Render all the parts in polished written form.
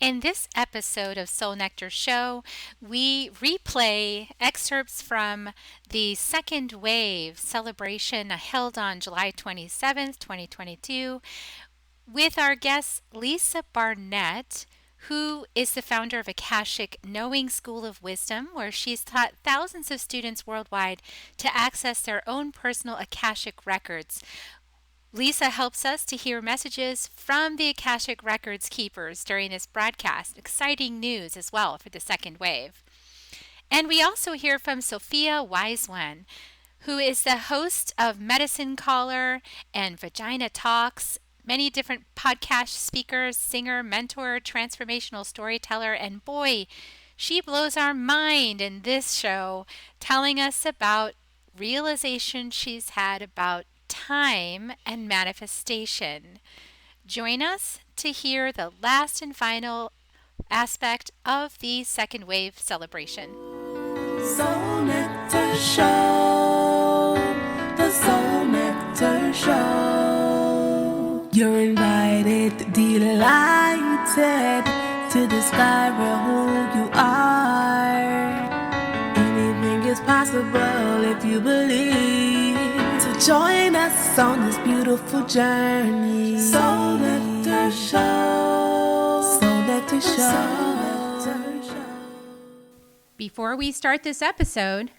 In this episode of Soul Nectar Show, we replay excerpts from the second wave celebration held on July 27th, 2022, with our guest Lisa Barnett, who is the founder of Akashic Knowing School of Wisdom, where she's taught thousands of students worldwide to access their own personal Akashic records. Lisa helps us to hear messages from the Akashic Records keepers during this broadcast. Exciting news as well for the second wave. And we also hear from Sophia Wise One, who is the host of Medicine Caller and Vagina Talks, many different podcast speakers, singer, mentor, transformational storyteller, and boy, she blows our mind in this show, telling us about realization she's had about time and manifestation. Join us to hear the last and final aspect of the second wave celebration. Soul Nectar Show, the Soul Nectar Show. You're invited, delighted to discover who you are. Anything is possible if you believe. So join us on this beautiful journey. Soul Nectar Show, Soul Nectar Show. Before we start this episode,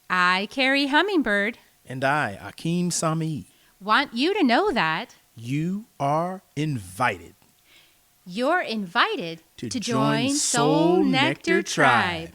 I, Carrie Hummingbird, And I, Akeem Sami, want you to know that you are invited you're invited to join Soul Nectar Tribe.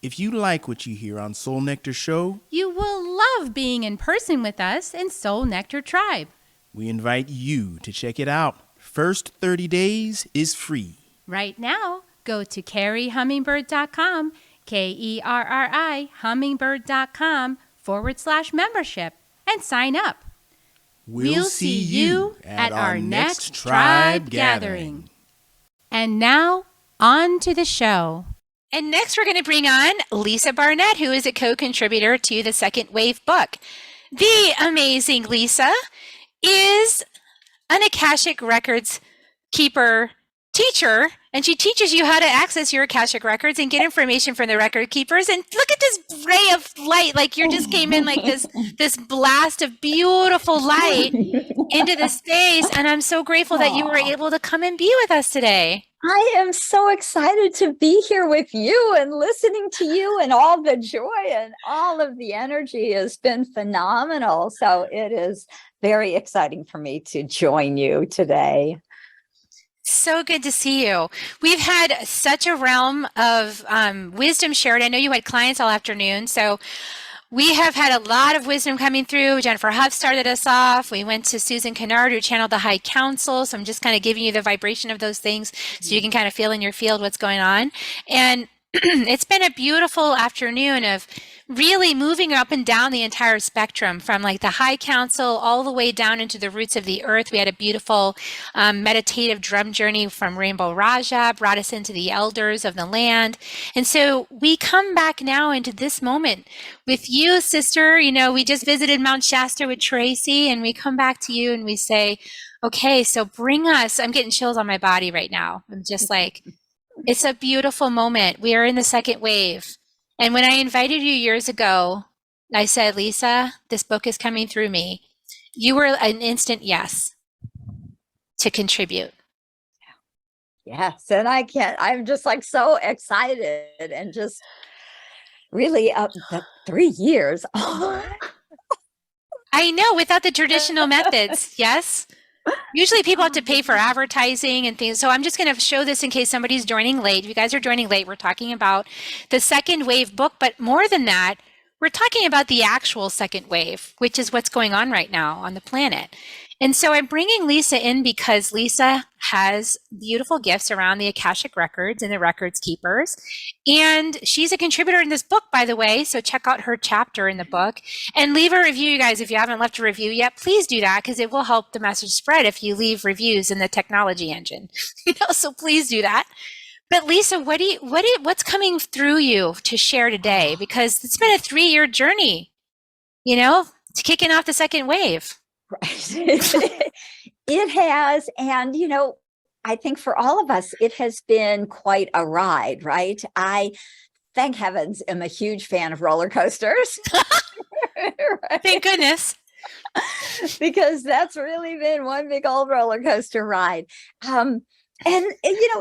If you like what you hear on Soul Nectar Show, You will love being in person with us in Soul Nectar Tribe. we invite you to check it out. First 30 days is free. Right now, go to carriehummingbird.com, KERRI, hummingbird.com/membership, and sign up. We'll see you at our next tribe gathering. And now, on to the show. And next, we're going to bring on Lisa Barnett, who is a co-contributor to the Second Wave book. The amazing Lisa is an Akashic Records keeper teacher, and she teaches you how to access your Akashic Records and get information from the record keepers. And look at this ray of light, like you just came in like this blast of beautiful light into the space. And I'm so grateful that you were able to come and be with us today. I am so excited to be here with you and listening to you, and all the joy and all of the energy has been phenomenal. So it is very exciting for me to join you today. So good to see you. We've had such a realm of wisdom shared. I know you had clients all afternoon, so we have had a lot of wisdom coming through. Jennifer Huff started us off. We went to Susan Kennard, who channeled the High Council. So I'm just kind of giving you the vibration of those things so you can kind of feel in your field what's going on. And it's been a beautiful afternoon of really moving up and down the entire spectrum, from like the High Council all the way down into the roots of the earth. We had a beautiful meditative drum journey from Rainbow Raja, brought us into the elders of the land. And so we come back now into this moment with you, sister. You know, we just visited Mount Shasta with Tracy, and we come back to you and we say, okay, so bring us, I'm getting chills on my body right now. I'm just like, it's a beautiful moment. We are in the second wave. And when I invited you years ago, I said, Lisa, this book is coming through me. You were an instant yes to contribute. Yes, and I'm just like so excited and just really the 3 years. I know, without the traditional methods, yes? Usually people have to pay for advertising and things. So I'm just going to show this in case somebody's joining late. If you guys are joining late, we're talking about the second wave book. But more than that, we're talking about the actual second wave, which is what's going on right now on the planet. And so I'm bringing Lisa in because Lisa has beautiful gifts around the Akashic Records and the records keepers. And she's a contributor in this book, by the way. So check out her chapter in the book and leave a review, you guys. If you haven't left a review yet, please do that, because it will help the message spread if you leave reviews in the technology engine. So please do that. But Lisa, what's coming through you to share today? Because it's been a 3-year journey, to kicking off the second wave. Right. It has. And, I think for all of us, it has been quite a ride, right? I, thank heavens, am a huge fan of roller coasters. Thank Right? goodness. Because that's really been one big old roller coaster ride. Um, and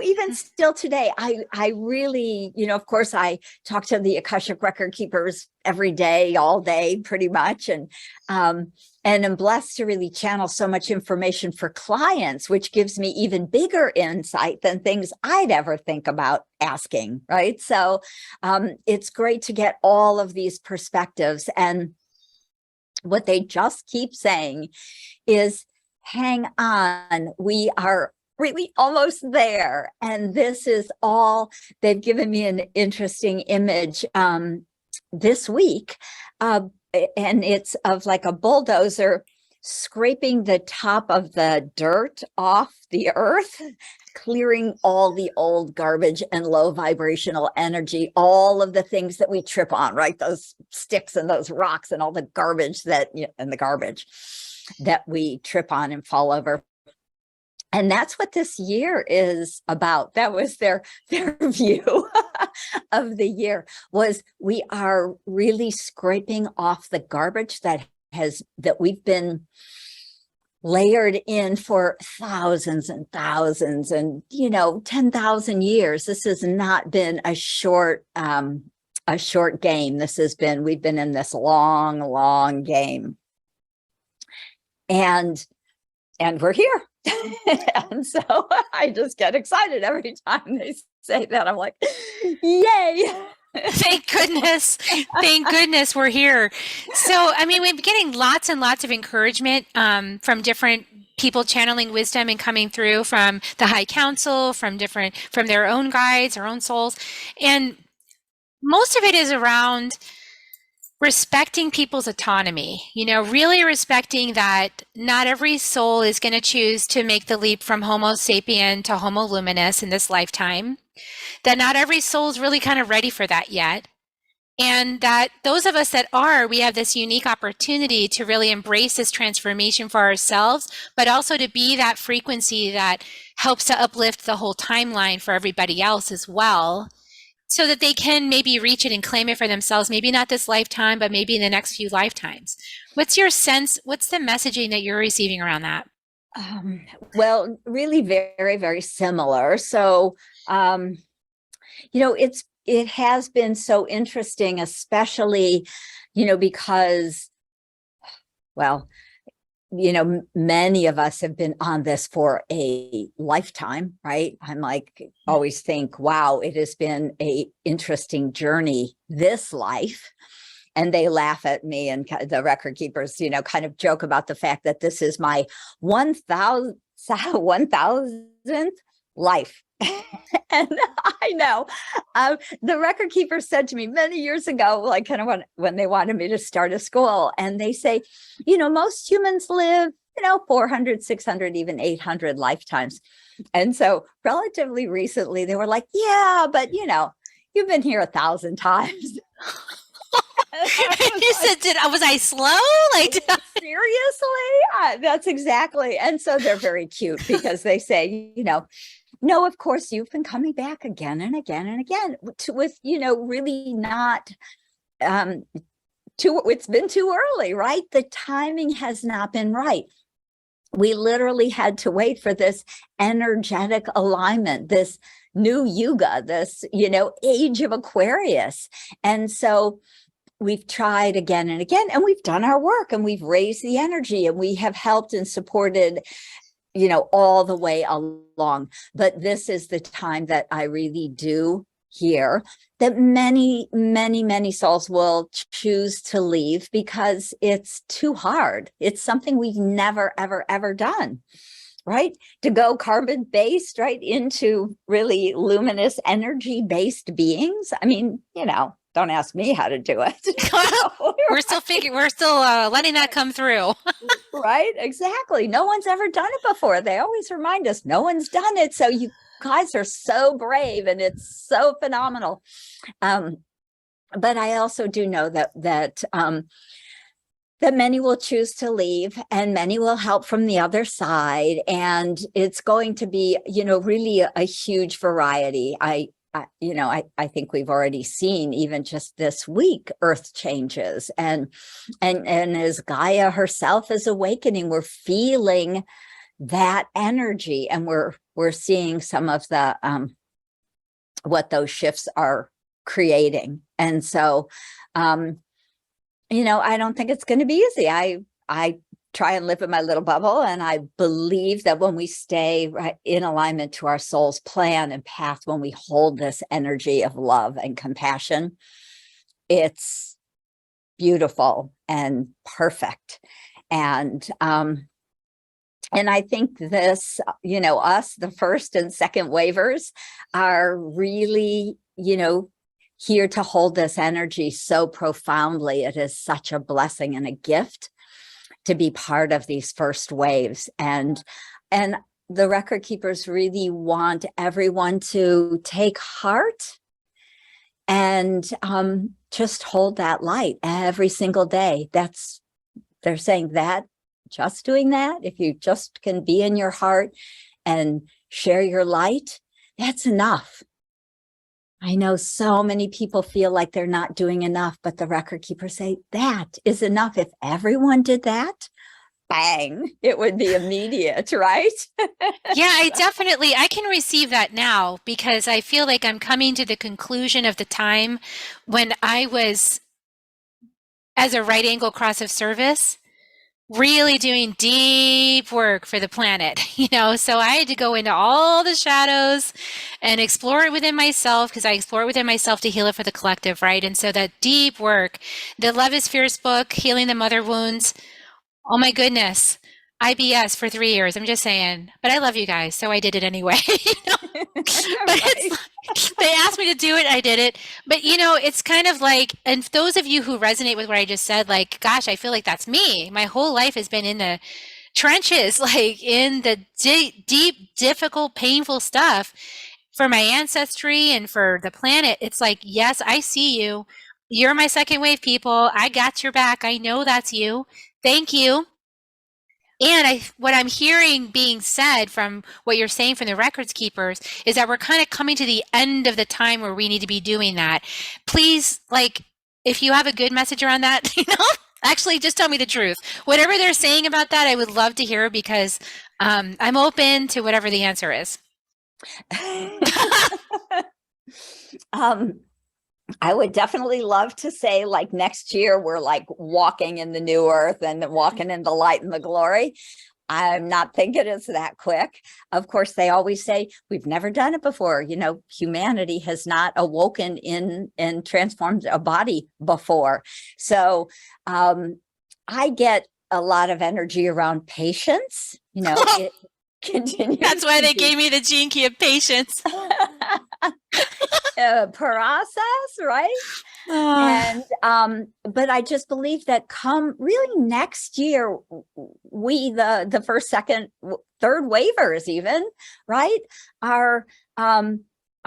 even still today, I really, of course, I talk to the Akashic Record keepers every day, all day, pretty much, and I'm blessed to really channel so much information for clients, which gives me even bigger insight than things I'd ever think about asking. Right, so it's great to get all of these perspectives. And what they just keep saying is, hang on, we are really almost there. And this is all, they've given me an interesting image this week. And it's of like a bulldozer scraping the top of the dirt off the earth, clearing all the old garbage and low vibrational energy, all of the things that we trip on, right? Those sticks and those rocks and all the garbage and the garbage that we trip on and fall over. And that's what this year is about. That was their view of the year, was we are really scraping off the garbage that we've been layered in for thousands and thousands and 10,000 years. This has not been a short game. We've been in this long game, and we're here. And so I just get excited every time they say that. I'm like, yay. Thank goodness. Thank goodness we're here. So, I mean, we've been getting lots and lots of encouragement from different people channeling wisdom and coming through from the High Council, from their own guides, their own souls. And most of it is around respecting people's autonomy, really respecting that not every soul is going to choose to make the leap from Homo sapien to Homo luminous in this lifetime, that not every soul is really kind of ready for that yet. And that those of us that are, we have this unique opportunity to really embrace this transformation for ourselves, but also to be that frequency that helps to uplift the whole timeline for everybody else as well, so that they can maybe reach it and claim it for themselves, maybe not this lifetime, but maybe in the next few lifetimes. What's your sense? What's the messaging that you're receiving around that? Well, really very, very similar. So, it has been so interesting, especially, because, well, many of us have been on this for a lifetime, right? I'm like, always think, wow, it has been a interesting journey this life. And they laugh at me, and the record keepers, kind of joke about the fact that this is my 1000th life. And I know the record keeper said to me many years ago, like kind of when they wanted me to start a school, and they say, most humans live, 400, 600, even 800 lifetimes. And so relatively recently they were like, yeah, but you've been here 1,000 times. You said, was I slow? Like, seriously? That's exactly. And so they're very cute because they say, no, of course, you've been coming back again and again and again with, really not, it's been too early, right? The timing has not been right. We literally had to wait for this energetic alignment, this new yuga, this, age of Aquarius. And so we've tried again and again, and we've done our work, and we've raised the energy, and we have helped and supported all the way along. But this is the time that I really do hear that many, many, many souls will choose to leave because it's too hard. It's something we've never, ever, ever done, right? To go carbon-based right into really luminous energy-based beings. I mean, don't ask me how to do it. We're still letting that come through. Right? Exactly. No one's ever done it before. They always remind us no one's done it. So you guys are so brave, and it's so phenomenal. But I also do know that that many will choose to leave and many will help from the other side. And it's going to be, really a huge variety. I think we've already seen even just this week, earth changes and as Gaia herself is awakening, we're feeling that energy and we're seeing some of the, what those shifts are creating. And so, I don't think it's going to be easy. I try and live in my little bubble, and I believe that when we stay right in alignment to our soul's plan and path, when we hold this energy of love and compassion, it's beautiful and perfect. And I think this, us, the first and second wavers, are really, here to hold this energy so profoundly. It is such a blessing and a gift to be part of these first waves. And the record keepers really want everyone to take heart and just hold that light every single day. They're saying that just doing that, if you just can be in your heart and share your light, that's enough. I know so many people feel like they're not doing enough, but the record keepers say that is enough. If everyone did that, bang, it would be immediate, right? Yeah, I can receive that now because I feel like I'm coming to the conclusion of the time when I was, as a right angle cross of service, really doing deep work for the planet, so I had to go into all the shadows and explore it within myself, because I explore it within myself to heal it for the collective, right? And so that deep work, the Love is Fierce book, Healing the Mother Wounds, oh my goodness, IBS for 3 years, I'm just saying, but I love you guys, so I did it anyway. But they asked me to do it, I did it. But it's kind of like, and those of you who resonate with what I just said, like, gosh, I feel like that's me. My whole life has been in the trenches, like in the deep, difficult, painful stuff for my ancestry and for the planet. It's like, yes, I see you. You're my second wave people. I got your back. I know that's you. Thank you. And what I'm hearing being said from what you're saying from the records keepers is that we're kind of coming to the end of the time where we need to be doing that. Please, like, if you have a good message around that, actually just tell me the truth. Whatever they're saying about that, I would love to hear, because I'm open to whatever the answer is. I would definitely love to say, like, next year we're like walking in the new earth and walking in the light and the glory. I'm not thinking it's that quick. Of course, they always say we've never done it before. Humanity has not awoken and transformed a body before. So I get a lot of energy around patience. It continues. That's why they gave me the gene key of patience. Process, right? And but I just believe that come really next year, we the first, second, third wavers even, right, are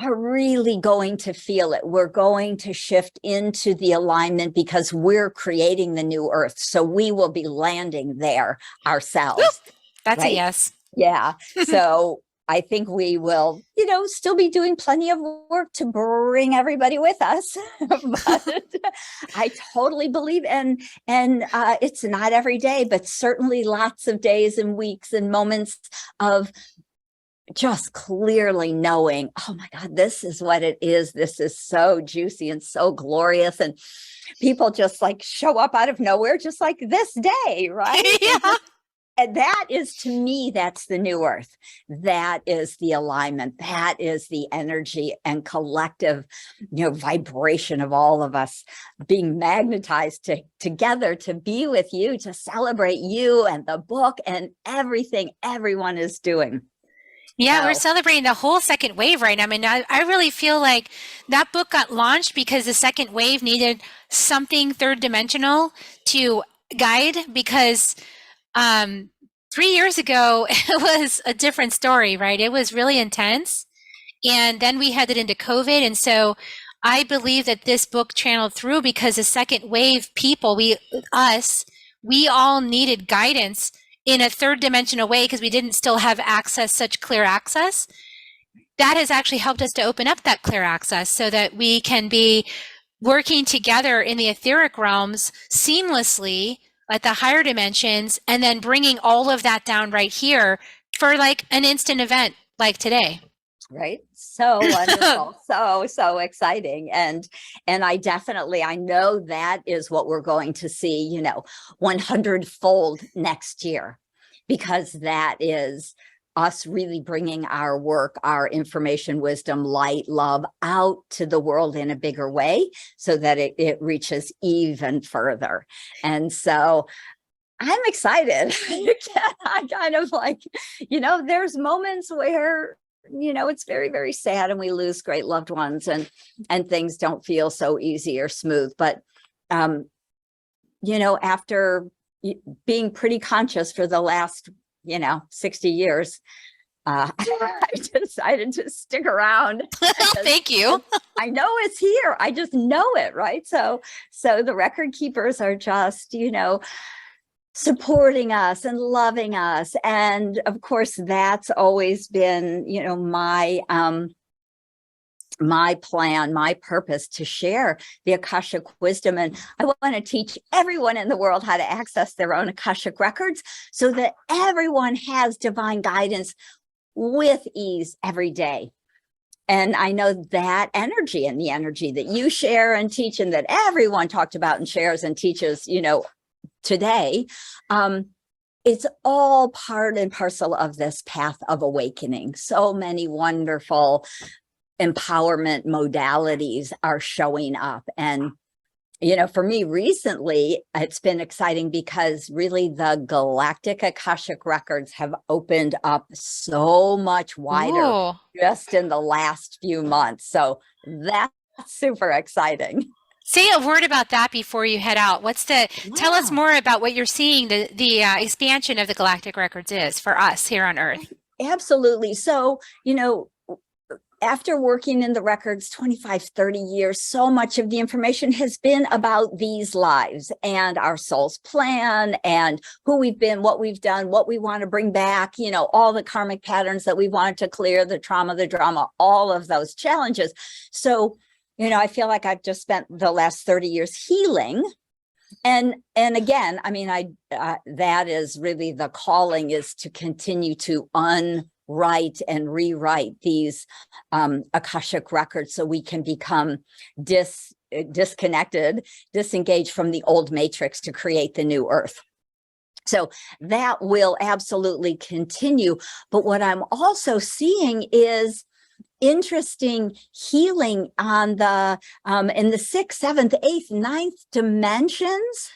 really going to feel it. We're going to shift into the alignment because we're creating the new earth. So we will be landing there ourselves. That's right? a yes. Yeah. So I think we will, still be doing plenty of work to bring everybody with us. But I totally believe, and it's not every day, but certainly lots of days and weeks and moments of just clearly knowing, oh my God, this is what it is. This is so juicy and so glorious. And people just like show up out of nowhere, just like this day, right? Yeah. And that is, to me, that's the new earth. That is the alignment. That is the energy and collective, vibration of all of us being magnetized together to be with you, to celebrate you and the book and everything everyone is doing. Yeah, we're celebrating the whole second wave right now. I mean, I really feel like that book got launched because the second wave needed something third dimensional to guide, because 3 years ago, it was a different story, right? It was really intense. And then we headed into COVID. And so I believe that this book channeled through because the second wave people, we all needed guidance in a third dimensional way because we didn't still have access, such clear access. That has actually helped us to open up that clear access so that we can be working together in the etheric realms seamlessly at the higher dimensions, and then bringing all of that down right here for like an instant event like today. Right. So wonderful. So exciting. And I know that is what we're going to see, 100-fold next year, because that is us really bringing our work, our information, wisdom, light, love out to the world in a bigger way so that it reaches even further. And so I'm excited. I kind of like, there's moments where, it's very, very sad and we lose great loved ones and things don't feel so easy or smooth. But, after being pretty conscious for the last 60 years, I decided to stick around. Thank you. I know it's here. I just know it, right? So the record keepers are just, supporting us and loving us. And of course, that's always been, my plan, my purpose, to share the Akashic wisdom. And I want to teach everyone in the world how to access their own Akashic records so that everyone has divine guidance with ease every day. And I know that energy and the energy that you share and teach, and that everyone talked about and shares and teaches, today, it's all part and parcel of this path of awakening. So many wonderful empowerment modalities are showing up. And, for me recently, it's been exciting because really the galactic Akashic records have opened up so much wider just in the last few months. So that's super exciting. Say a word about that before you head out. Tell us more about what you're seeing the expansion of the galactic records is for us here on Earth. Absolutely. So, after working in the records 25, 30 years, so much of the information has been about these lives and our soul's plan and who we've been, what we've done, what we want to bring back, all the karmic patterns that we wanted to clear, the trauma, the drama, all of those challenges. So, I feel like I've just spent the last 30 years healing. And again, that is really the calling, is to continue to unwrite and rewrite these Akashic records so we can become disconnected, disengaged from the old matrix to create the new earth. So that will absolutely continue. But what I'm also seeing is interesting healing on the in the 6th, 7th, 8th, 9th dimensions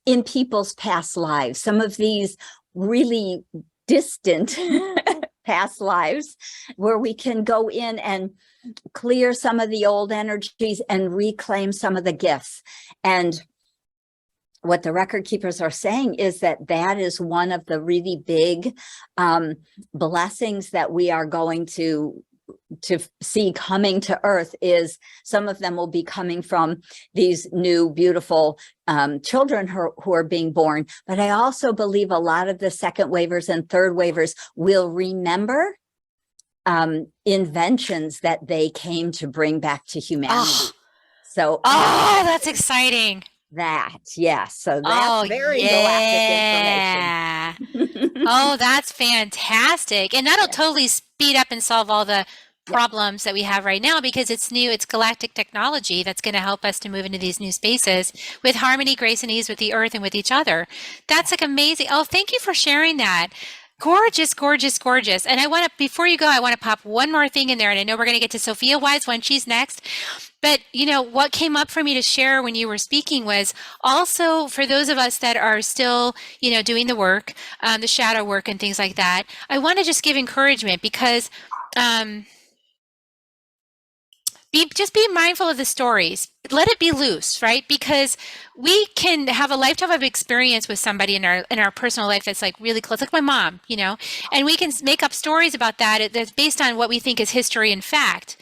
in people's past lives. Some of these really distant past lives where we can go in and clear some of the old energies and reclaim some of the gifts. And what the record keepers are saying is that is one of the really big blessings that we are going to see coming to Earth. Is some of them will be coming from these new beautiful children who are being born. But I also believe a lot of the second wavers and third wavers will remember inventions that they came to bring back to humanity. That's exciting. Yes. So that's very galactic information. That's fantastic. And that'll totally speed up and solve all the problems that we have right now, because it's new, it's galactic technology that's going to help us to move into these new spaces with harmony, grace, and ease with the earth and with each other. That's like amazing. Oh, thank you for sharing that. Gorgeous, gorgeous, gorgeous. And before you go, I want to pop one more thing in there. And I know we're going to get to Sophia Wise when she's next. But, what came up for me to share when you were speaking was also for those of us that are still, doing the work, the shadow work and things like that. I want to just give encouragement because be mindful of the stories. Let it be loose, right? Because we can have a lifetime of experience with somebody in our personal life that's like really close, like my mom, and we can make up stories about that that's based on what we think is history and fact.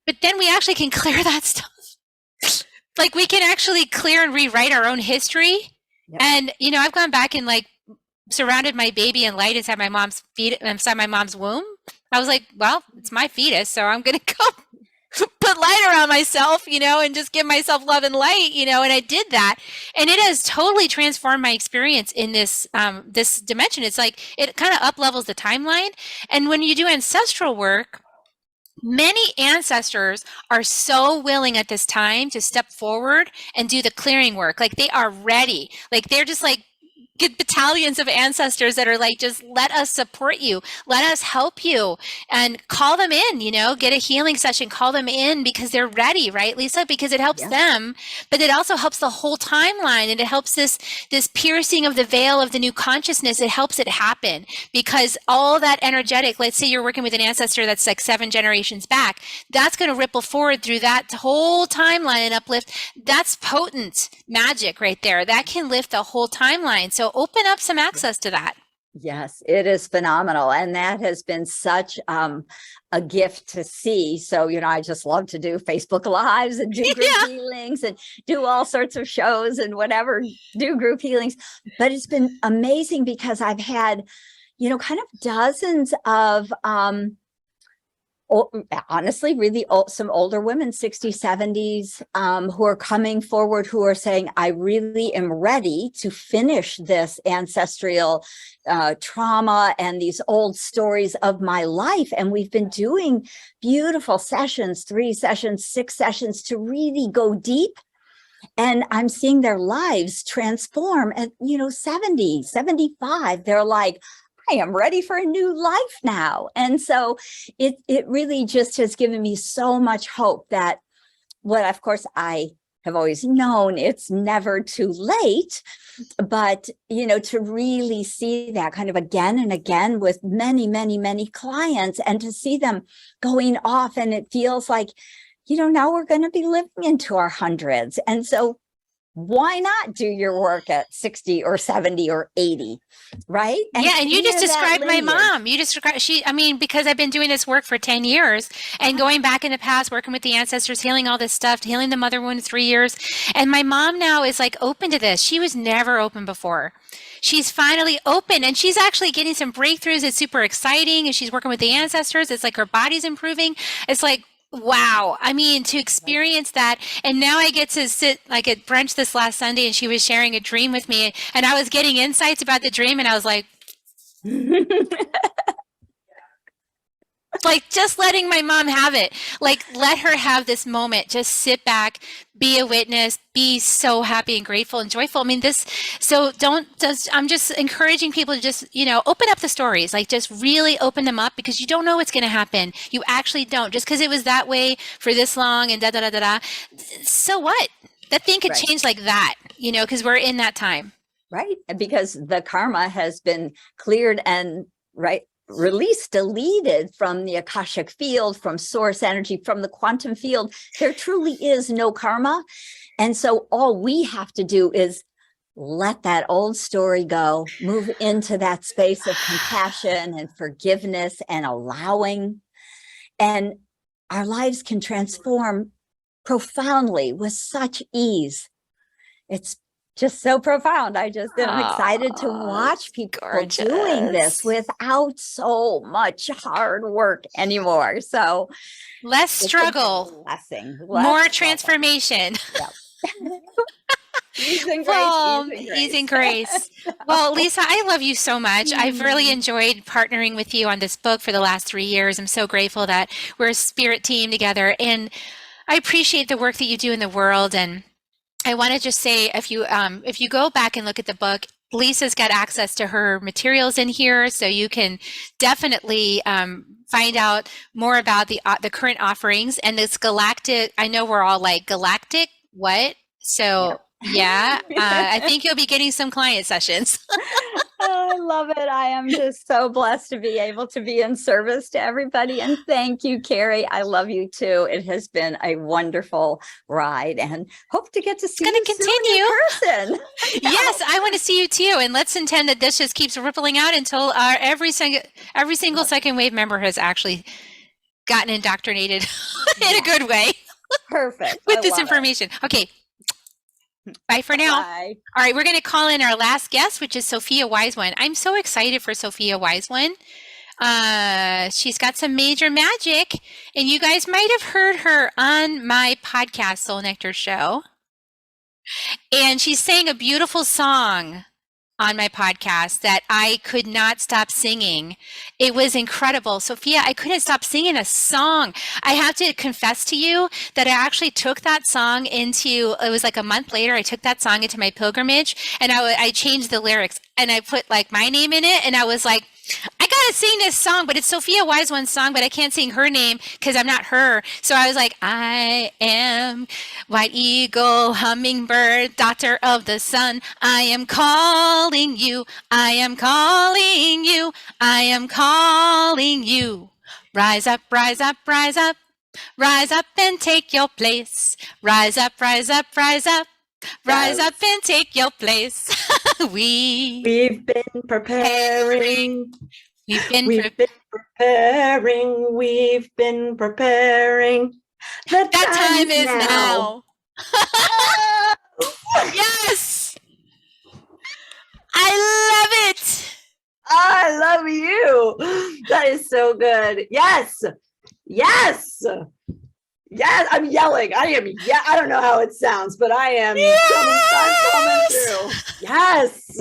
But then we actually can clear that stuff. Like we can actually clear and rewrite our own history Yep. And, I've gone back and like surrounded my baby in light inside my mom's inside my mom's womb. I was like, well, it's my fetus, so I'm going to go put light around myself, and just give myself love and light, and I did that. And it has totally transformed my experience in this dimension. It's like it kind of up levels the timeline. And when you do ancestral work, many ancestors are so willing at this time to step forward and do the clearing work. Like they are ready. Like they're just like get battalions of ancestors that are like, just let us support you, let us help you, and call them in, get a healing session, call them in because they're ready, right, Lisa? Because it helps them, but it also helps the whole timeline, and it helps this piercing of the veil of the new consciousness. It helps it happen because all that energetic, let's say you're working with an ancestor that's like 7 generations back, that's going to ripple forward through that whole timeline and uplift. That's potent magic right there. That can lift the whole timeline. So open up some access to that. Yes, it is phenomenal. And that has been such a gift to see. So, I just love to do Facebook Lives and do group healings and do all sorts of shows and whatever, do group healings. But it's been amazing because I've had, kind of dozens of honestly, really old, some older women, 60s, 70s, who are coming forward, who are saying, I really am ready to finish this ancestral trauma and these old stories of my life. And we've been doing beautiful sessions, 3 sessions, 6 sessions to really go deep. And I'm seeing their lives transform at, 70, 75. They're like, I am ready for a new life now. And so it really just has given me so much hope that what, of course, I have always known, it's never too late, but, to really see that kind of again and again with many, many, many clients, and to see them going off, and it feels like, now we're going to be living into our hundreds. And so why not do your work at 60 or 70 or 80, right? And you just described my mom. You just described, because I've been doing this work for 10 years and going back in the past, working with the ancestors, healing all this stuff, healing the mother wound 3 years. And my mom now is like open to this. She was never open before. She's finally open, and she's actually getting some breakthroughs. It's super exciting. And she's working with the ancestors. It's like her body's improving. It's like, wow. To experience that. And now I get to sit like at brunch this last Sunday, and she was sharing a dream with me, and I was getting insights about the dream, and I was like, like just letting my mom have it, like let her have this moment, just sit back, be a witness, be so happy and grateful and joyful. I'm just encouraging people to just, open up the stories, like just really open them up, because you don't know what's going to happen. You actually don't, just because it was that way for this long and da, da, da, da, da. So what? That thing could change like that, because we're in that time. Right. And because the karma has been cleared and released, deleted from the Akashic field, from source energy, from the quantum field, there truly is no karma. And so all we have to do is let that old story go, move into that space of compassion and forgiveness and allowing, and our lives can transform profoundly with such ease. It's just so profound. I'm excited to watch people doing this without so much hard work anymore. So less struggle, blessing, more transformation. Yep. Ease and grace, ease and grace. Well, Lisa, I love you so much. I've really enjoyed partnering with you on this book for the last 3 years. I'm so grateful that we're a spirit team together, and I appreciate the work that you do in the world. And I want to just say, if you go back and look at the book, Lisa's got access to her materials in here, so you can definitely find out more about the current offerings and this galactic. I know we're all like, galactic what? So I think you'll be getting some client sessions. I love it. I am just so blessed to be able to be in service to everybody. And thank you, Carrie. I love you too. It has been a wonderful ride, and hope to get to see you continue soon in person. Yes, I want to see you too. And let's intend that this just keeps rippling out until every single second wave member has actually gotten indoctrinated in a good way. Perfect. With this information. Okay. Bye for now. Bye. All right, we're going to call in our last guest, which is Sophia Wise One. I'm so excited for Sophia Wise One. She's got some major magic, and you guys might have heard her on my podcast, Soul Nectar Show. And she sang a beautiful song on my podcast that I could not stop singing. It was incredible. Sophia, I couldn't stop singing a song. I have to confess to you that I actually took that song into, it was like a month later, I took that song into my pilgrimage, and I changed the lyrics, and I put like my name in it, and I was like, I gotta sing this song, but it's Sophia Wise One's song, but I can't sing her name because I'm not her. So I was like, I am white eagle, hummingbird, daughter of the sun. I am calling you. I am calling you. I am calling you. Rise up, rise up, rise up. Rise up and take your place. Rise up, rise up, rise up. Rise up and take your place. We've been preparing. We've been preparing. We've been preparing. That time is now. Yes. I love it. I love you. That is so good. Yes. Yes. Yes, I'm yelling. I don't know how it sounds, but I am coming through. Yes.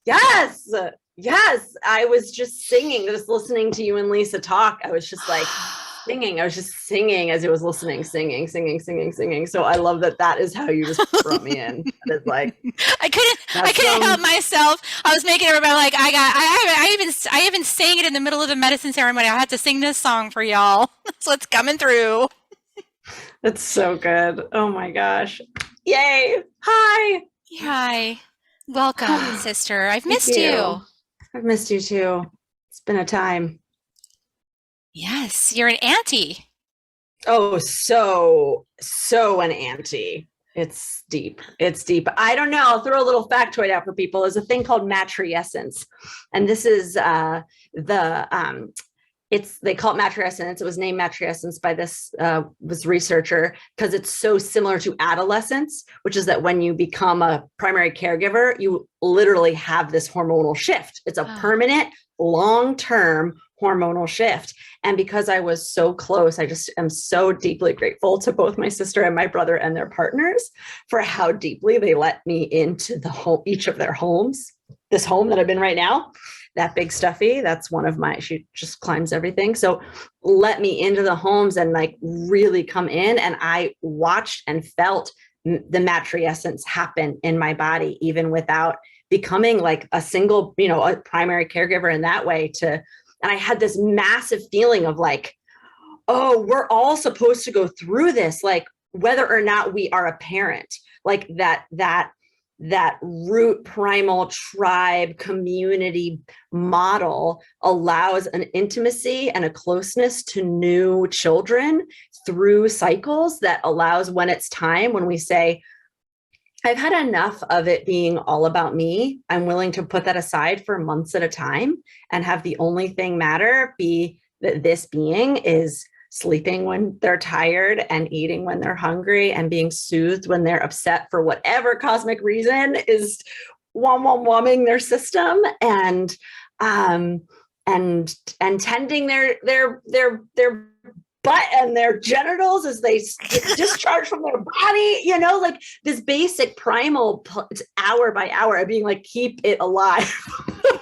Yes. Yes. I was just singing, just listening to you and Lisa talk. I was just like singing. I was just singing as I was listening, singing. So I love that is how you just brought me in. It's like I couldn't help myself. I was making everybody like I even sang it in the middle of the medicine ceremony. I had to sing this song for y'all. So it's coming through. That's so good. Oh my gosh. Yay. Hi. Hi. Welcome, sister. I've missed you. I've missed you too. It's been a time. Yes, you're an auntie. Oh, so an auntie. It's deep. It's deep. I don't know. I'll throw a little factoid out for people. There's a thing called matrescence. And this is they call it matrescence. It was named matrescence by this researcher because it's so similar to adolescence, which is that when you become a primary caregiver, you literally have this hormonal shift. It's a permanent, long-term hormonal shift. And because I was so close, I just am so deeply grateful to both my sister and my brother and their partners for how deeply they let me into the home, each of their homes. This home that I'm in right now, that big stuffy, that's one of she just climbs everything. So let me into the homes and like really come in. And I watched and felt the matrescence happen in my body, even without becoming like a single, a primary caregiver in that way and I had this massive feeling of like, oh, we're all supposed to go through this, like whether or not we are a parent, like that root primal tribe community model allows an intimacy and a closeness to new children through cycles that allows when it's time, when we say, I've had enough of it being all about me. I'm willing to put that aside for months at a time and have the only thing matter be that this being is sleeping when they're tired and eating when they're hungry and being soothed when they're upset for whatever cosmic reason is whomming their system and tending their butt and their genitals as they discharge from their body, like this basic primal hour by hour of being like, keep it alive.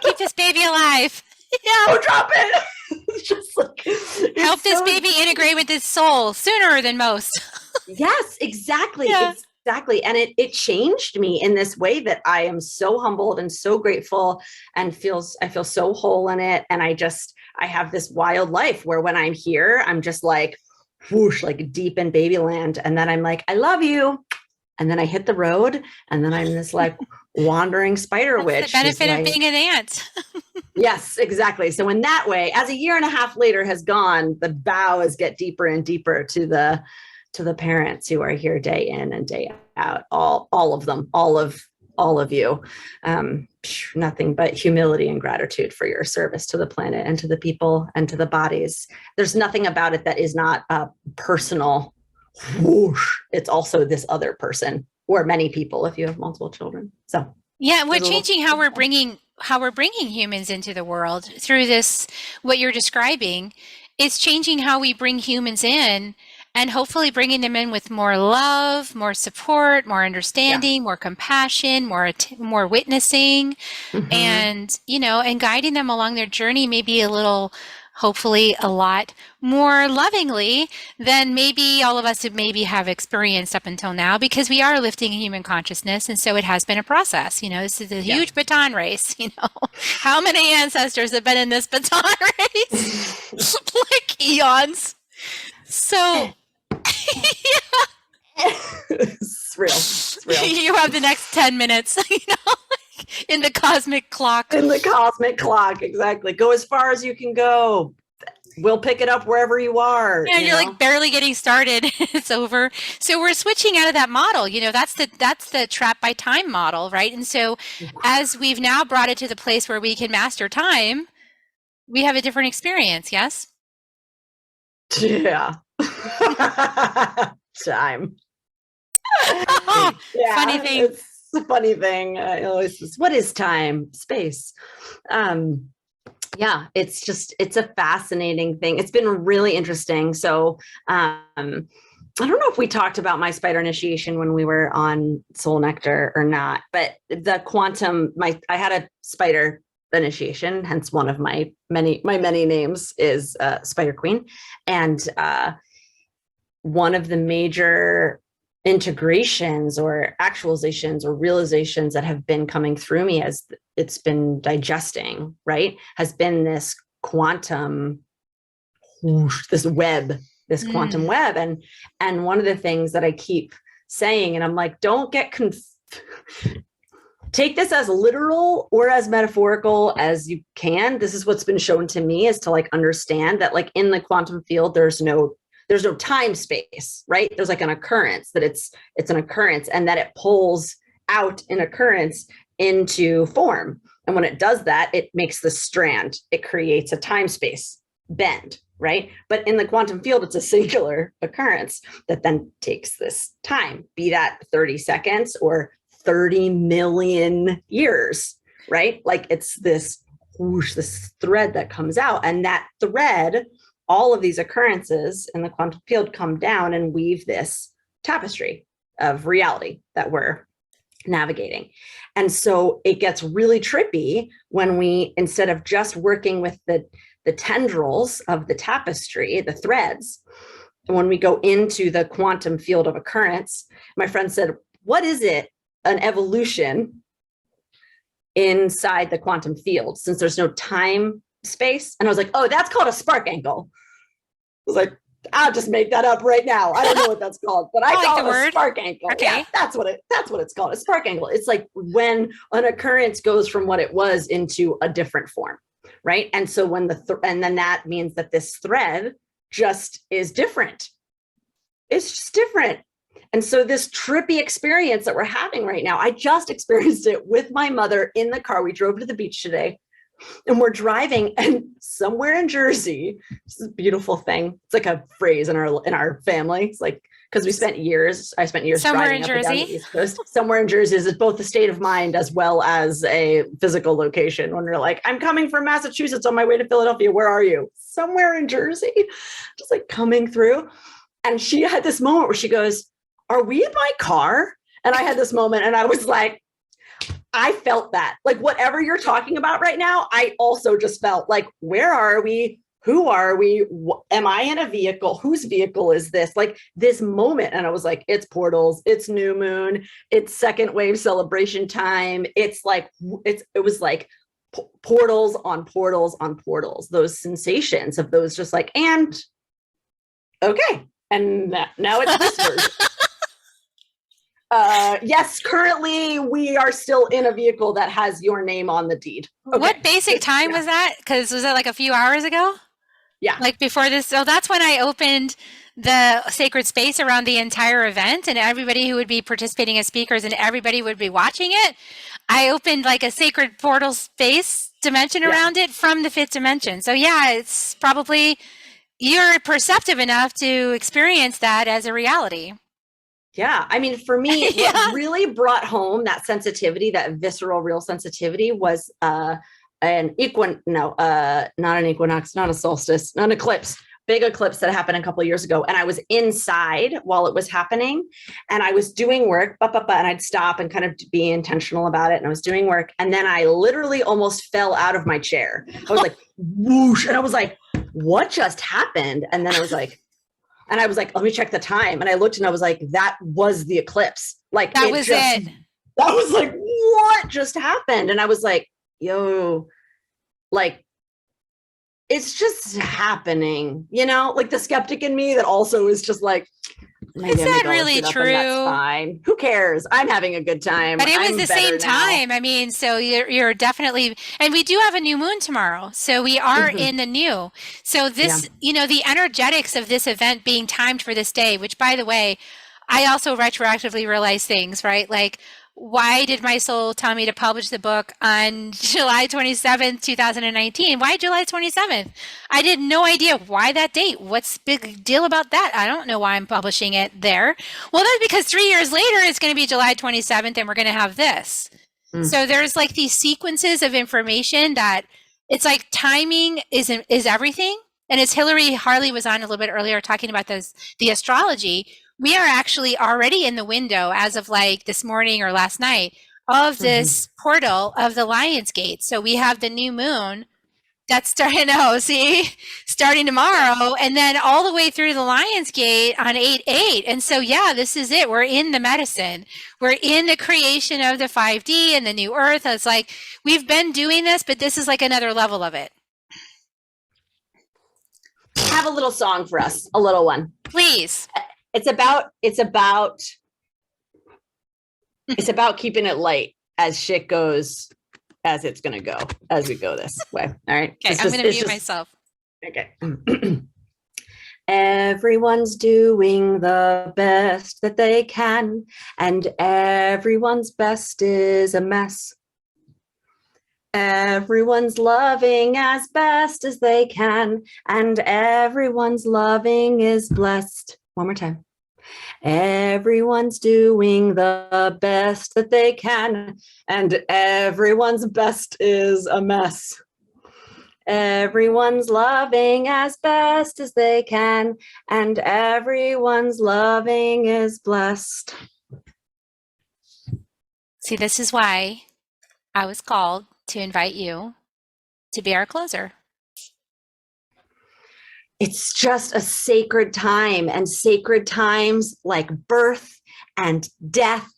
Keep this baby alive. Yeah. Don't drop it. It's just like, help this baby integrate with his soul sooner than most. Yes, exactly. Yeah. Exactly. And it changed me in this way that I am so humbled and so grateful and I feel so whole in it. And I have this wild life where when I'm here, I'm just like, whoosh, like deep in babyland. And then I'm like, I love you. And then I hit the road and then I'm this like wandering spider witch. The benefit of being an aunt. Yes, exactly. So in that way, as a year and a half later has gone, the vows get deeper and deeper to the parents who are here day in and day out, all of them, all of you. Nothing but humility and gratitude for your service to the planet and to the people and to the bodies. There's nothing about it that is not personal. Whoosh. It's also this other person or many people if you have multiple children. So Yeah, we're there's a little- changing how we're bringing humans into the world through this. What you're describing is changing how we bring humans in, and hopefully bringing them in with more love, more support, more understanding, more compassion, more witnessing, Mhm. and and guiding them along their journey, maybe a little, hopefully a lot more lovingly than maybe all of us have experienced up until now, because we are lifting human consciousness, and so it has been a process. This is a Yeah. huge baton race. How many ancestors have been in this baton race? Like eons. So It's real. It's real. you have the next 10 minutes, in the cosmic clock. In the cosmic clock, exactly. Go as far as you can go. We'll pick it up wherever you are. Yeah, you're like barely getting started. It's over. So we're switching out of that model. That's the trap by time model, right? And so as we've now brought it to the place where we can master time, we have a different experience, yes? Yeah. Time. Yeah, Funny thing. It's a funny thing. I always says, what is time? Space. Yeah, it's a fascinating thing. It's been really interesting. So I don't know if we talked about my spider initiation when we were on Soul Nectar or not, but the quantum, I had a spider initiation, hence one of my many names is Spider Queen. And one of the major integrations or actualizations or realizations that have been coming through me as it's been digesting, right, has been this quantum, this web, this quantum web. And one of the things that I keep saying, and I'm like, don't get take this as literal or as metaphorical as you can. This is what's been shown to me, is to like understand that like in the quantum field, there's no time space, right? There's like an occurrence, that it's an occurrence, and that it pulls out an occurrence into form. And when it does that, it makes the strand, it creates a time space bend, right? But in the quantum field, it's a singular occurrence that then takes this time, be that 30 seconds or 30 million years, right? Like it's this whoosh, this thread that comes out, and that thread, all of these occurrences in the quantum field come down and weave this tapestry of reality that we're navigating. And so it gets really trippy when we, instead of just working with the tendrils of the tapestry, the threads, and when we go into the quantum field of occurrence, my friend said, what is it, an evolution inside the quantum field, since there's no time space? And I was like, oh, that's called a spark angle. I was like, I'll just make that up right now. I don't know what that's called, but I call it a spark angle. Okay. Yeah, that's what it's called, a spark angle. It's like when an occurrence goes from what it was into a different form, right? And so when and then that means that this thread just is different. It's just different. And so this trippy experience that we're having right now, I just experienced it with my mother in the car. We drove to the beach today, and we're driving, and somewhere in Jersey, this is a beautiful thing. It's like a phrase in our family. It's like, because I spent years somewhere driving in up and down the Jersey. East Coast. Somewhere in Jersey is both a state of mind as well as a physical location. When you're like, I'm coming from Massachusetts on my way to Philadelphia. Where are you? Somewhere in Jersey, just like coming through. And she had this moment where she goes, are we in my car? And I had this moment, and I was like, I felt that, like, whatever you're talking about right now, I also just felt like, where are we? Who are we? Am I in a vehicle? Whose vehicle is this? Like this moment. And I was like, it's portals, it's new moon, it's second wave celebration time. It's like, it was like portals on portals on portals, those sensations of those, just like, and okay. And now it's this version. Yes, currently we are still in a vehicle that has your name on the deed. Okay. What basic time was that? Because was that like a few hours ago? Yeah. Like before this. So that's when I opened the sacred space around the entire event, and everybody who would be participating as speakers and everybody would be watching it. I opened like a sacred portal space dimension around it from the fifth dimension. So yeah, it's probably, you're perceptive enough to experience that as a reality. Yeah. I mean, for me, Yeah. what really brought home that sensitivity, that visceral, real sensitivity was not an equinox, not a solstice, not an eclipse, big eclipse that happened a couple of years ago. And I was inside while it was happening and I was doing work, and I'd stop and kind of be intentional about it. And I was doing work. And then I literally almost fell out of my chair. I was like, whoosh. And I was like, what just happened? And then I was like, let me check the time. And I looked and I was like, that was the eclipse. Like That was it. I was like, what just happened? And I was like, yo, like, it's just happening, like the skeptic in me that also is just like, Is that really true? That's fine. Who cares? I'm having a good time. But it was I'm the better same now. time. I mean, so you're definitely, and we do have a new moon tomorrow. So we are in the new. So this, the energetics of this event being timed for this day, which by the way, I also retroactively realize things, right? Like, why did my soul tell me to publish the book on July 27th, 2019? Why July 27th? I had no idea why that date. What's the big deal about that? I don't know why I'm publishing it there. Well, that's because 3 years later, it's going to be July 27th and we're going to have this. So there's like these sequences of information that it's like timing is everything. And as Hillary Harley was on a little bit earlier talking about the astrology, we are actually already in the window as of like this morning or last night of this portal of the Lion's Gate. So we have the new moon that's starting tomorrow and then all the way through the Lion's Gate on 8/8. And so, yeah, this is it. We're in the medicine. We're in the creation of the 5D and the new earth. It's like, we've been doing this, but this is like another level of it. Have a little song for us, a little one. Please. It's about keeping it light as shit goes, as it's going to go, as we go this way. All right. Okay, I'm going to mute myself. Okay. Everyone's doing the best that they can, and everyone's best is a mess. Everyone's loving as best as they can, and everyone's loving is blessed. One more time. Everyone's doing the best that they can, and everyone's best is a mess. Everyone's loving as best as they can, and everyone's loving is blessed. See, this is why I was called to invite you to be our closer. It's just a sacred time, and sacred times like birth and death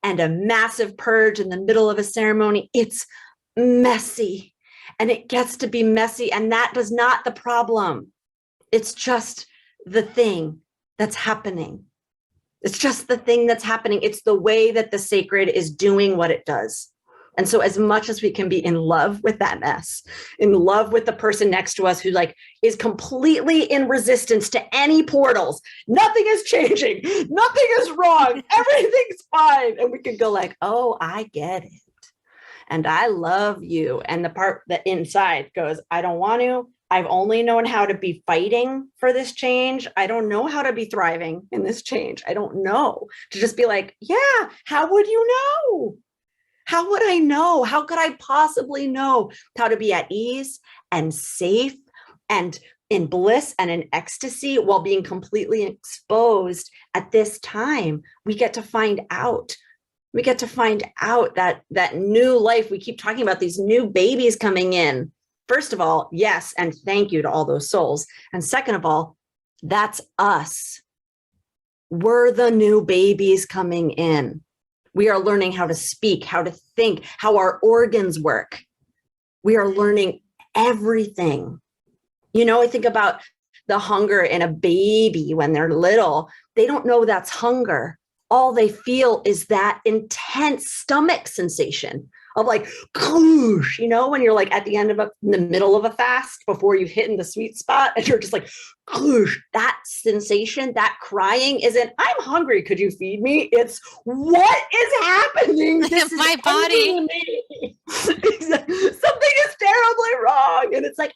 and a massive purge in the middle of a ceremony. It's messy and it gets to be messy. And that is not the problem. It's just the thing that's happening. It's just the thing that's happening. It's the way that the sacred is doing what it does. And so as much as we can be in love with that mess, in love with the person next to us who like is completely in resistance to any portals, nothing is changing, nothing is wrong, everything's fine. And we can go like, oh, I get it. And I love you. And the part that inside goes, I don't want to. I've only known how to be fighting for this change. I don't know how to be thriving in this change. I don't know. To just be like, yeah, how would you know? How would I know? How could I possibly know how to be at ease and safe and in bliss and in ecstasy while being completely exposed at this time? We get to find out. We get to find out that new life. We keep talking about these new babies coming in. First of all, yes, and thank you to all those souls. And second of all, that's us. We're the new babies coming in. We are learning how to speak, how to think, how our organs work. We are learning everything. I think about the hunger in a baby when they're little. They don't know that's hunger. All they feel is that intense stomach sensation of like, whoosh, when you're like at the end of in the middle of a fast before you've hit in the sweet spot and you're just like, whoosh, that sensation, that crying isn't, I'm hungry, could you feed me? It's, what is happening? This My body. Something is terribly wrong. And it's like,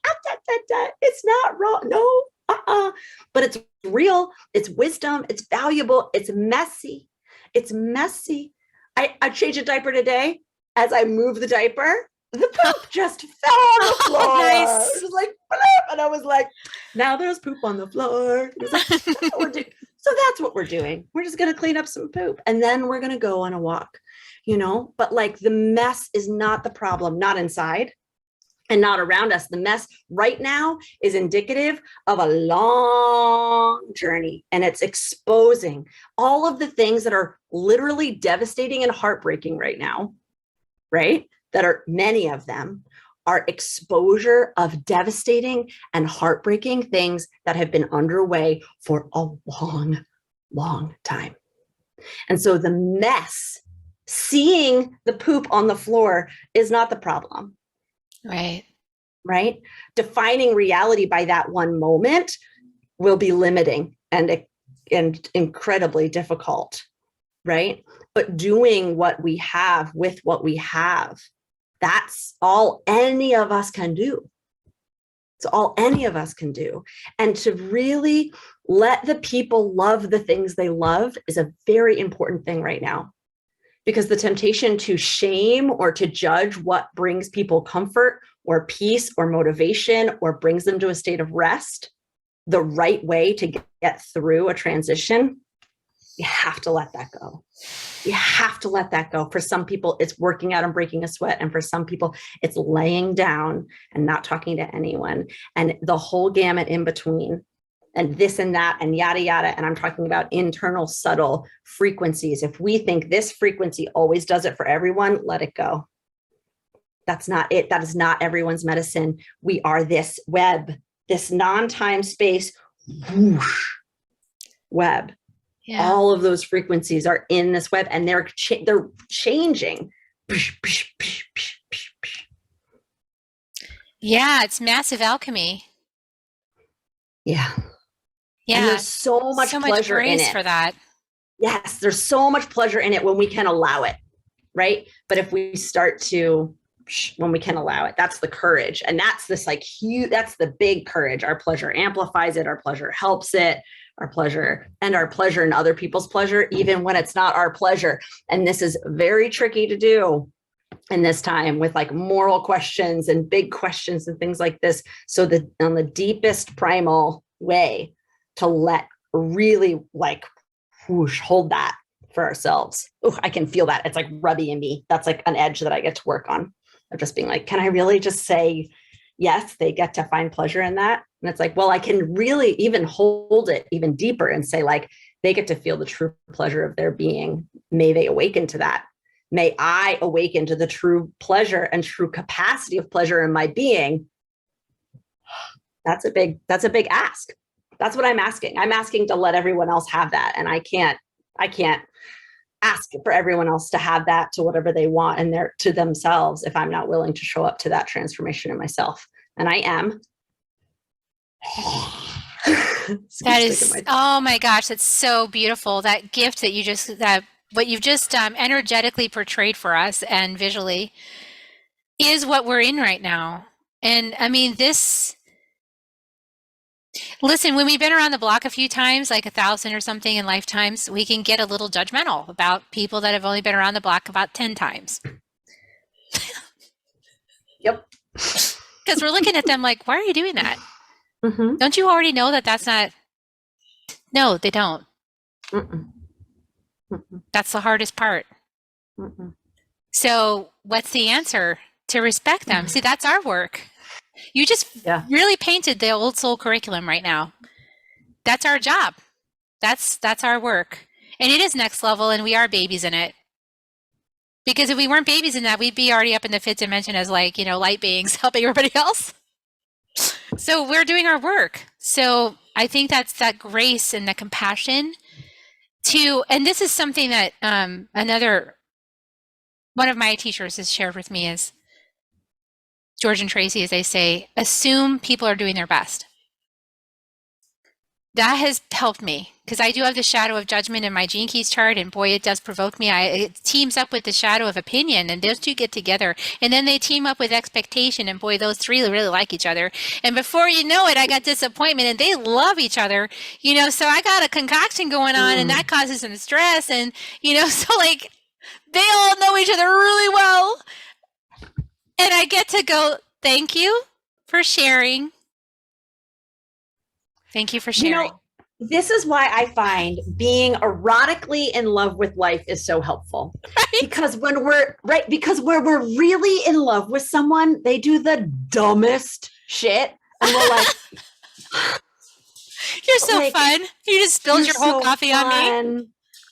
it's not wrong. No, but it's real. It's wisdom. It's valuable. It's messy. It's messy. I changed a diaper today. As I moved the diaper, the poop just fell on the floor. Nice. It was like, bloop, and I was like, now there's poop on the floor. It was like, that's what we're doing. So that's what we're doing. We're just going to clean up some poop and then we're going to go on a walk, but like the mess is not the problem, not inside and not around us. The mess right now is indicative of a long journey, and it's exposing all of the things that are literally devastating and heartbreaking right now, right? That are, many of them are exposure of devastating and heartbreaking things that have been underway for a long, long time. And so the mess, seeing the poop on the floor is not the problem. Right? Defining reality by that one moment will be limiting and incredibly difficult, right? But doing what we have with what we have, that's all any of us can do. It's all any of us can do. And to really let the people love the things they love is a very important thing right now. Because the temptation to shame or to judge what brings people comfort or peace or motivation or brings them to a state of rest, the right way to get through a transition, you have to let that go. You have to let that go. For some people, it's working out and breaking a sweat. And for some people, it's laying down and not talking to anyone. And the whole gamut in between. And this and that and yada, yada. And I'm talking about internal subtle frequencies. If we think this frequency always does it for everyone, let it go. That's not it. That is not everyone's medicine. We are this web, this non-time space whoosh, web. Yeah. All of those frequencies are in this web and they're changing. Yeah, it's massive alchemy. Yeah. Yeah. And there's so much pleasure in it. For that. Yes, there's so much pleasure in it when we can allow it, right? But if we start to, when we can allow it, that's the courage. And that's this like huge, that's the big courage. Our pleasure amplifies it. Our pleasure helps it. Our pleasure and other people's pleasure, even when it's not our pleasure. And this is very tricky to do in this time with like moral questions and big questions and things like this. So that on the deepest primal way to let really like whoosh, hold that for ourselves. Oh, I can feel that. It's like rubby in me. That's like an edge that I get to work on of just being like, can I really just say, yes, they get to find pleasure in that. And it's like, well, I can really even hold it even deeper and say like, they get to feel the true pleasure of their being. May they awaken to that. May I awaken to the true pleasure and true capacity of pleasure in my being. That's a big ask. That's what I'm asking. I'm asking to let everyone else have that. And I can't ask for everyone else to have that to whatever they want and they're to themselves if I'm not willing to show up to that transformation in myself. And I am. That is, oh my gosh, that's so beautiful. That gift that what you've just energetically portrayed for us and visually is what we're in right now. And I mean, listen, when we've been around the block a few times, like 1,000 or something in lifetimes, we can get a little judgmental about people that have only been around the block about 10 times. Yep. Because we're looking at them like, why are you doing that? Mm-hmm. Don't you already know that that's not? No, they don't. Mm-mm. Mm-mm. That's the hardest part. Mm-mm. So what's the answer? To respect them. Mm-hmm. See, that's our work. You just really painted the old soul curriculum right now. That's our job. That's our work. And it is next level and we are babies in it. Because if we weren't babies in that, we'd be already up in the fifth dimension as like, light beings helping everybody else. So we're doing our work. So I think that's that grace and the compassion and this is something that one of my teachers has shared with me is, George and Tracy, as they say, assume people are doing their best. That has helped me because I do have the shadow of judgment in my gene keys chart, and boy, it does provoke me. It teams up with the shadow of opinion, and those two get together, and then they team up with expectation, and boy, those three really like each other. And before you know it, I got disappointment, and they love each other, So I got a concoction going on, and that causes some stress, and so like they all know each other really well, and I get to go, thank you for sharing. Thank you for sharing. This is why I find being erotically in love with life is so helpful. Right? Because when we're really in love with someone, they do the dumbest shit. And we're like, you're so fun. You just spilled your whole coffee on me.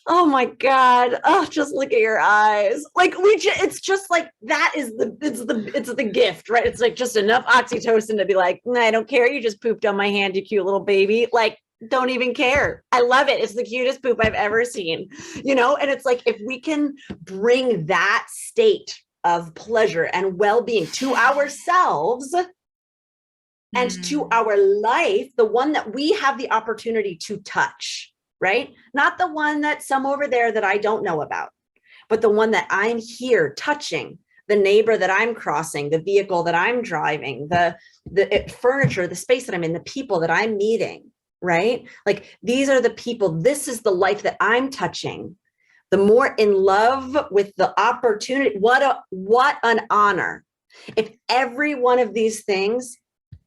Oh my God. Oh, just look at your eyes. Like it's just like, that is the gift, right? It's like just enough oxytocin to be like, nah, I don't care. You just pooped on my hand, you cute little baby. Like, don't even care. I love it. It's the cutest poop I've ever seen, And it's like, if we can bring that state of pleasure and well-being to ourselves and to our life, the one that we have the opportunity to touch, right? Not the one that some over there that I don't know about, but the one that I'm here touching, the neighbor that I'm crossing, the vehicle that I'm driving, the furniture, the space that I'm in, the people that I'm meeting, right? Like, these are the people, this is the life that I'm touching. The more in love with the opportunity, what an honor. If every one of these things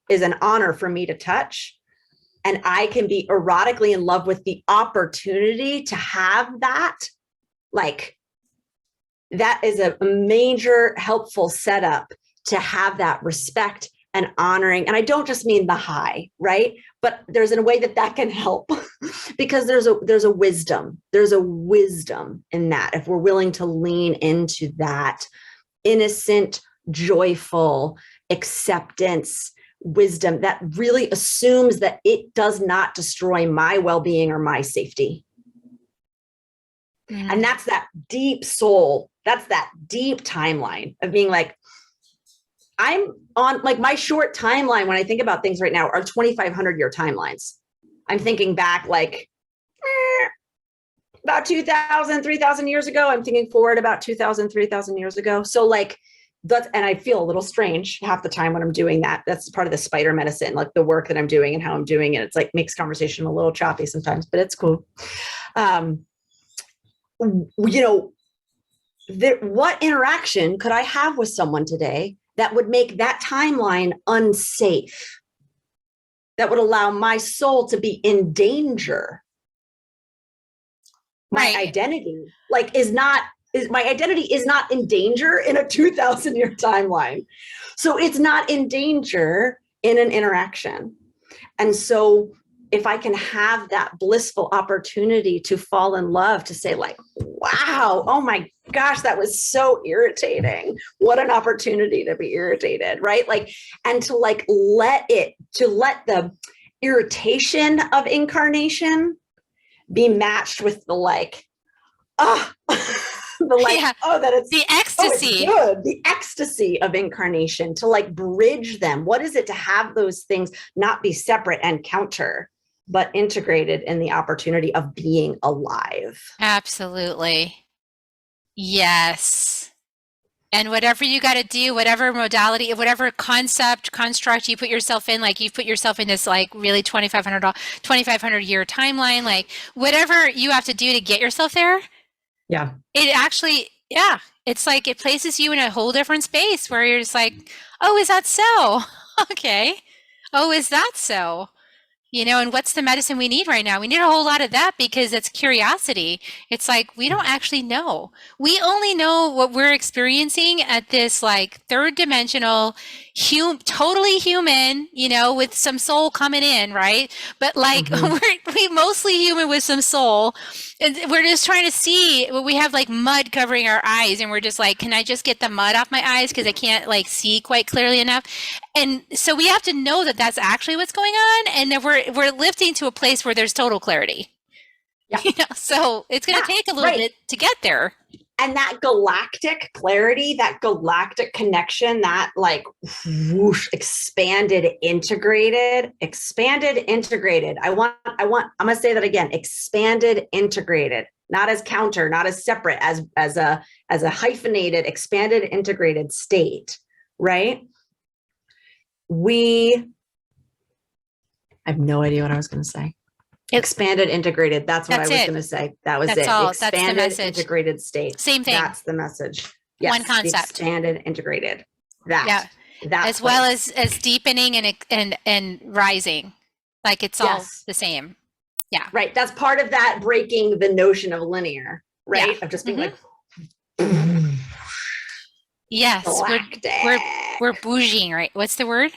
is an honor for me to touch, and I can be erotically in love with the opportunity to have that, like, that is a major helpful setup to have that respect and honoring. And I don't just mean the high, right? But there's a way that can help because there's a wisdom. There's a wisdom in that. If we're willing to lean into that innocent, joyful acceptance, wisdom that really assumes that it does not destroy my well-being or my safety. And that's that deep soul. That's that deep timeline of being like, I'm on, like, my short timeline when I think about things right now are 2,500 year timelines. I'm thinking back like about 2,000, 3,000 years ago. I'm thinking forward about 2,000, 3,000 years ago. So like, and I feel a little strange half the time when I'm doing that. That's part of the spider medicine, like the work that I'm doing and how I'm doing it. It's like makes conversation a little choppy sometimes, but it's cool. What interaction could I have with someone today that would make that timeline unsafe? That would allow my soul to be in danger. My identity, my identity is not in danger in a 2,000 year timeline. So it's not in danger in an interaction. And so if I can have that blissful opportunity to fall in love, to say like, wow, oh my gosh, that was so irritating. What an opportunity to be irritated, right? Like, and to like, let the irritation of incarnation be matched with the like, oh, that it's the ecstasy. Oh, it's good. The ecstasy of incarnation, to like bridge them. What is it to have those things not be separate and counter, but integrated in the opportunity of being alive? Absolutely. Yes. And whatever you got to do, whatever modality, whatever construct you put yourself in, like you've put yourself in this like really 2,500 year timeline, like whatever you have to do to get yourself there. Yeah. It actually, it's like it places you in a whole different space where you're just like, oh, is that so? Okay. Oh, is that so? And what's the medicine we need right now? We need a whole lot of that because it's curiosity. It's like, we don't actually know. We only know what we're experiencing at this like third dimensional, totally human, with some soul coming in, right? But like we mostly human with some soul. And we're just trying to see, we have like mud covering our eyes and we're just like, can I just get the mud off my eyes? Because I can't like see quite clearly enough. And so we have to know that that's actually what's going on. And that we're lifting to a place where there's total clarity. Yeah. So it's going to take a little bit to get there. And that galactic clarity, that galactic connection, that like whoosh, expanded, integrated. I'm going to say that again, expanded, integrated, not as counter, not as separate, as a hyphenated, expanded, integrated state, right? I have no idea what I was going to say. Expanded, integrated. That's what I was going to say. That was it. All. Expanded, that's the integrated state. Same thing. That's the message. Yes, one concept. Expanded, integrated. That as place. Well as deepening and rising. Like it's all the same. Yeah. Right. That's part of that breaking the notion of linear, right? Of just being like, yes, we're bouging, right? What's the word?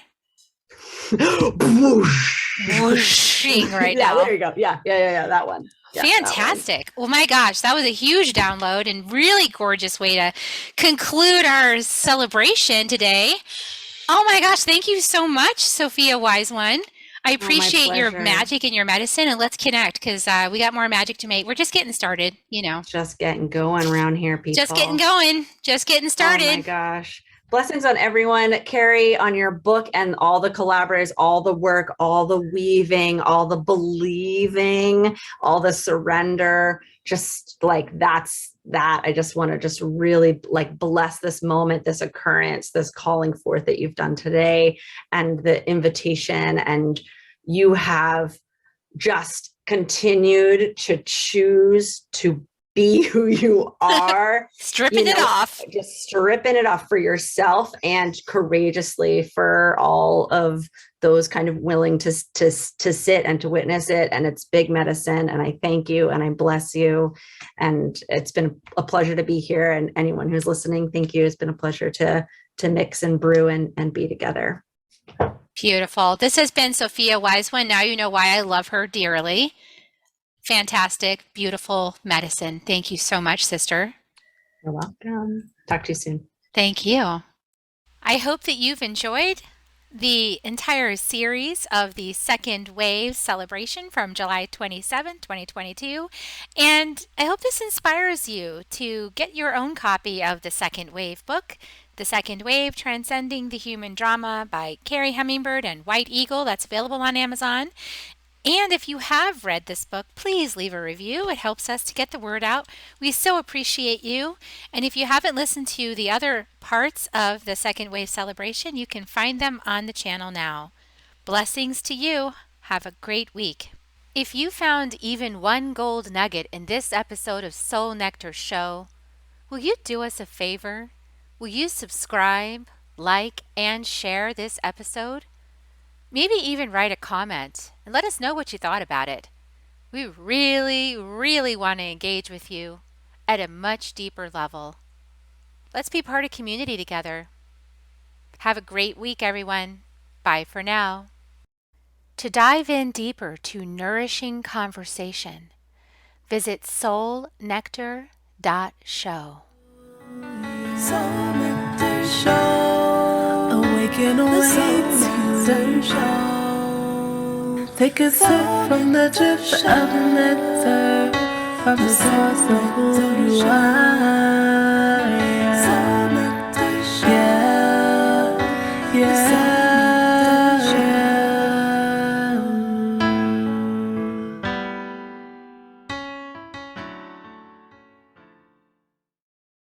Whooshing right now. There you go. Yeah. That one. Yeah, fantastic. Well, my gosh, that was a huge download and really gorgeous way to conclude our celebration today. Oh my gosh, thank you so much, Sophia Wise One. I appreciate your magic and your medicine, and let's connect because we got more magic to make. We're just getting started, Just getting going around here, people. Just getting going. Just getting started. Oh my gosh. Blessings on everyone. Carrie, on your book and all the collaborators, all the work, all the weaving, all the believing, all the surrender, just like that's that. I just want to just really like bless this moment, this occurrence, this calling forth that you've done today and the invitation. And you have just continued to choose to be who you are. Stripping it off. Just stripping it off for yourself and courageously for all of those kind of willing to sit and to witness it. And it's big medicine. And I thank you and I bless you. And it's been a pleasure to be here. And anyone who's listening, thank you. It's been a pleasure to mix and brew and be together. Beautiful. This has been Sophia Wise One. Now you know why I love her dearly. Fantastic, beautiful medicine. Thank you so much, sister. You're welcome. Talk to you soon. Thank you. I hope that you've enjoyed the entire series of the Second Wave celebration from July 27, 2022. And I hope this inspires you to get your own copy of the Second Wave book, The Second Wave, Transcending the Human Drama by Carrie Hummingbird and White Eagle. That's available on Amazon. And if you have read this book, please leave a review. It helps us to get the word out. We so appreciate you. And if you haven't listened to the other parts of the Second Wave celebration, you can find them on the channel now. Blessings to you. Have a great week. If you found even one gold nugget in this episode of Soul Nectar Show, will you do us a favor? Will you subscribe, like, and share this episode? Maybe even write a comment and let us know what you thought about it. We really, really want to engage with you at a much deeper level. Let's be part of community together. Have a great week, everyone. Bye for now. To dive in deeper to nourishing conversation, visit soulnectar.show. Soul Nectar Show. Awaken, awake. Show. Take a sip from the drip of the nectar, from the source of who you are.